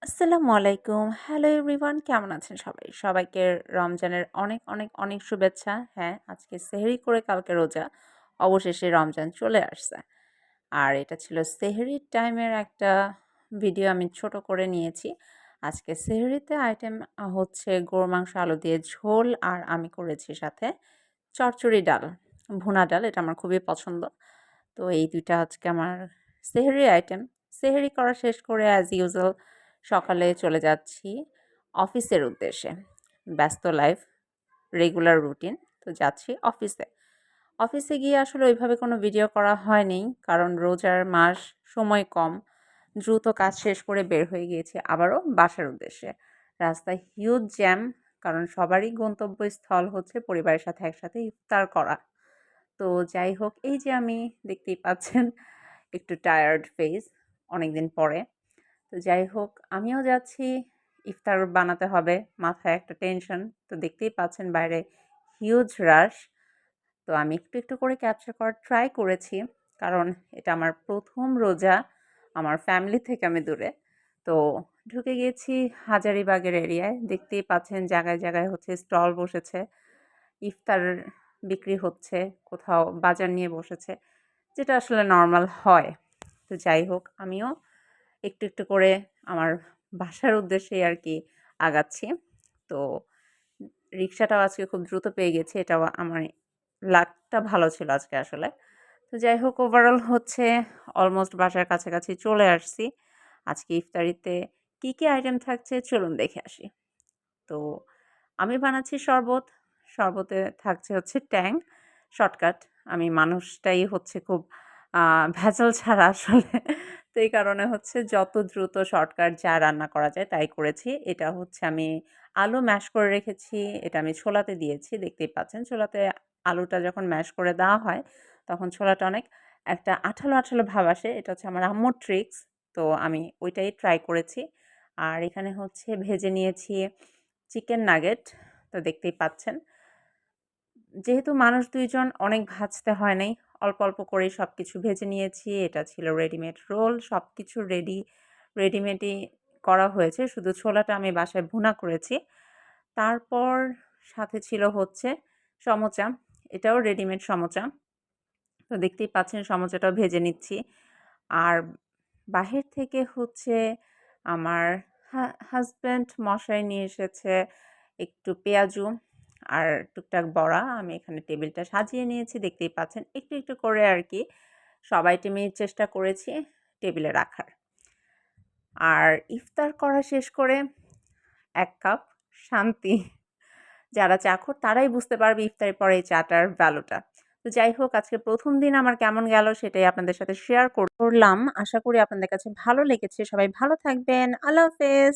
আসসালামু আলাইকুম। Hello everyone কেমন আছেন সবাই? সবাইকে রমজানের অনেক, অনেক, অনেক শুভেচ্ছা। হ্যাঁ, আজকে সেহরি করে কালকে রোজা। অবশেষে রমজান চলে আসছে। আর এটা ছিল সেহরির টাইমের একটা ভিডিও আমি ছোট করে নিয়েছি। আজকে সেহরিতে আইটেম হচ্ছে গরুর মাংস আলু দিয়ে ঝোল আর আমি করেছি সাথে চচ্চড়ি ডাল, ভুনা ডাল এটা আমার খুবই পছন্দ। তো এই ২ টা আজকে আমার সেহরির আইটেম। সেহরি করা শেষ করে অ্যাজ ইউজুয়াল সকালে চলে যাচ্ছি অফিসের উদ্দেশ্যে। ব্যস্ত লাইফ, রেগুলার রুটিন। তো যাচ্ছি অফিসে। অফিসে গিয়ে আসলে ওইভাবে কোনো ভিডিও করা হয়নি। কারণ রোজার মাস, সময় কম। দ্রুত কাজ শেষ করে বের হয়ে গিয়েছি আবারও বাসার উদ্দেশ্যে। রাস্তায় হিউজ জ্যাম কারণ সবারই গন্তব্যস্থল হচ্ছে পরিবারের সাথে একসাথে ইফতার করা। তো যাই হোক এই যে আমি দেখতেই পাচ্ছেন একটু টায়ার্ড ফেস অনেকদিন পরে। তো যাই হোক আমিও যাচ্ছি ইফতার বানাতে হবে। মাথায় একটা টেনশন। তো দেখতেই পাচ্ছেন বাইরে হিউজ রাশ। তো আমি একটু, একটু করে ক্যাপচার করার ট্রাই করেছি। কারণ এটা আমার ১ম রোজা। আমার ফ্যামিলি থেকে আমি দূরে। তো ঢুকে গিয়েছি হাজারীবাগের এরিয়ায়। দেখতেই পাচ্ছেন জায়গায়, জায়গায় হচ্ছে স্টল বসেছে। ইফতার বিক্রি হচ্ছে, কোথাও বাজার নিয়ে বসেছে। যেটা আসলে নরমাল হয়। তো যাই হোক আমিও একটু, একটু করে আমার বাসার উদ্দেশ্যেই আরকি আগাচ্ছি। তো রিক্সাটাও আজকে খুব দ্রুত পেয়ে গেছি। এটাও আমার লাকটা ভালো ছিল আজকে আসলে। তো যাই হোক ওভারঅল হচ্ছে অলমোস্ট বাসার কাছাকাছি চলে আসছি। আজকে ইফতারিতে কী আইটেম থাকছে চলুন দেখে আসি। তো আমি বানাচ্ছি শরবত। শরবতে থাকছে হচ্ছে ট্যাং, শর্টকাট। আমি মানুষটাই হচ্ছে খুব আ ভেজাল ছাড়া আসলে। তো এই কারণে হচ্ছে যত দ্রুত শর্টকাট যা রান্না করা যায় তাই করেছি। এটা হচ্ছে আমি আলু ম্যাশ করে রেখেছি। এটা আমি ছোলাতে দিয়েছি। দেখতেই পাচ্ছেন ছোলাতে আলুটা যখন ম্যাশ করে দেওয়া হয় তখন ছোলাটা অনেক একটা আঠালো, আঠালো ভাব আসে। এটা হচ্ছে আমার আম্মুর ট্রিকস। তো আমি ওইটাই ট্রাই করেছি। আর এখানে হচ্ছে ভেজে নিয়েছি চিকেন নাগেট। তো দেখতেই পাচ্ছেন। যেহেতু মানুষ ২ জন অনেক ভাজতে হয় নাই। অল্প, অল্প করেই সবকিছু ভেজে নিয়েছি। এটা ছিল রেডিমেড রোল। সবকিছু রেডিমেডই করা হয়েছে। শুধু ছোলাটা আমি বাসায় ভুনা করেছি। তারপর সাথে ছিল হচ্ছে সমোচা। এটাও রেডিমেড সমোচা। তো দেখতেই পাচ্ছেন সমোচাটাও ভেজে নিচ্ছি। আর বাহির থেকে হচ্ছে আমার হাসব্যান্ড মশাই নিয়ে এসেছে একটু পেঁয়াজু আর টুকটাক বড়া। আমি এখানে টেবিলটা সাজিয়ে নিয়েছি দেখতেই পাচ্ছেন। একটু, একটু করে আরকি সব আইটেমই চেষ্টা করেছি টেবিলে রাখার। আর ইফতার করা শেষ করে ১ কাপ শান্তি। যারা চাখোর তারাই বুঝতে পারবে ইফতারের পরে এই চাটার ভ্যালুটা। তো যাই হোক আজকে ১ম দিন আমার কেমন গেল সেটাই আপনাদের সাথে শেয়ার করলাম। আশা করি আপনাদের কাছে ভালো লেগেছে। সবাই ভালো থাকবেন। আল্লাহ হাফেজ।